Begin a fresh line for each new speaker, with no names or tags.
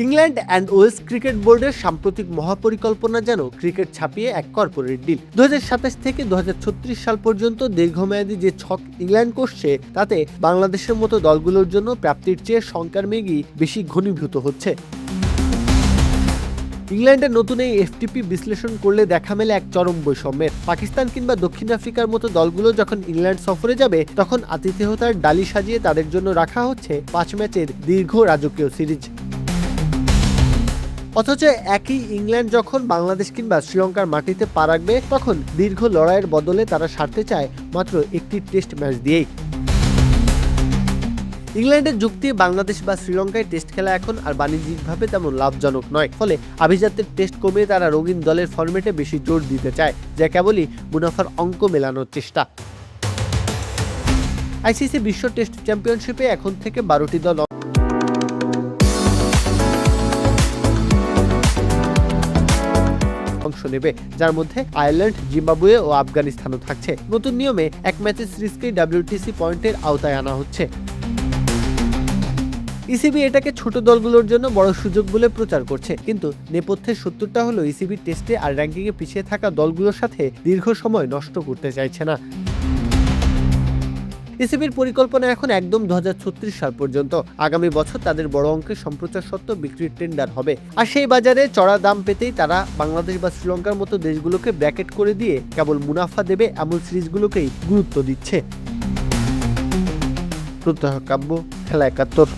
England and Wales cricket বোর্ডের সাম্প্রতিক মহাপরিকল্পনা যেন ক্রিকেট ছাপিয়ে এক কর্পোরেট ডিল। 2027 থেকে 2036 সাল পর্যন্ত দীর্ঘমেয়াদী যে ছক ইংল্যান্ড করছে তাতে বাংলাদেশের মতো দলগুলোর জন্য প্রাপ্তির চেয়ে শঙ্কার মেঘই বেশি ঘনীভূত হচ্ছে। ইংল্যান্ডের নতুন এই এফটিপি বিশ্লেষণ করলে দেখা মেলে এক চরম বৈষম্যের। পাকিস্তান কিংবা দক্ষিণ আফ্রিকার মতো দলগুলো যখন ইংল্যান্ড সফরে যাবে তখন আতিথেয়তার ডালি সাজিয়ে তাদের জন্য রাখা হচ্ছে 5 ম্যাচের দীর্ঘ রাজকীয় সিরিজ। অথচ একই ইংল্যান্ড যখন বাংলাদেশ কিংবা শ্রীলঙ্কার মাটিতে পা রাখবে তখন দীর্ঘ লড়াইয়ের বদলে তারা সারতে চায় মাত্র একটি টেস্ট ম্যাচ দিয়েই। ইংল্যান্ডের যুক্তি, বাংলাদেশ বা শ্রীলঙ্কায় টেস্ট খেলা এখন আর বাণিজ্যিকভাবে তেমন লাভজনক নয়, ফলে আভিজাত্যের টেস্ট কমিয়ে তারা রঙিন দলের ফরম্যাটে বেশি জোর দিতে চায়, যা কেবলই মুনাফার অঙ্ক মেলানোর চেষ্টা। আইসিসি বিশ্ব টেস্ট চ্যাম্পিয়নশিপে এখন থেকে 12টি দল অংশ নেবে, যার মধ্যে আয়ারল্যান্ড, জিম্বাবুয়ে ও আফগানিস্তানও থাকছে। নতুন নিয়মে এক ম্যাচের সিরিজকেই WTC পয়েন্টের আওতায় আনা হচ্ছে। ইসিবি এটাকে ছোট দলগুলোর জন্য বড় সুযোগ বলে প্রচার করছে, কিন্তু নেপথ্যের সত্যটা হলো ইসিবি টেস্টে আর র্যাঙ্কিংয়ে পিছিয়ে থাকা দলগুলোর সাথে দীর্ঘ সময় নষ্ট করতে চাইছে না। ইসিবির পরিকল্পনা এখন একদম 2036 সাল পর্যন্ত। আগামী বছর তাদের বড় অঙ্কের সম্প্রচার সত্ত্ব বিক্রির টেন্ডার হবে, আর সেই বাজারে চড়া দাম পেতেই তারা বাংলাদেশ বা শ্রীলঙ্কার মতো দেশগুলোকে ব্র্যাকেট করে দিয়ে কেবল মুনাফা দেবে এমন সিরিজগুলোকেই গুরুত্ব দিচ্ছে। প্রত্যহ কাব্য, খেলা 71।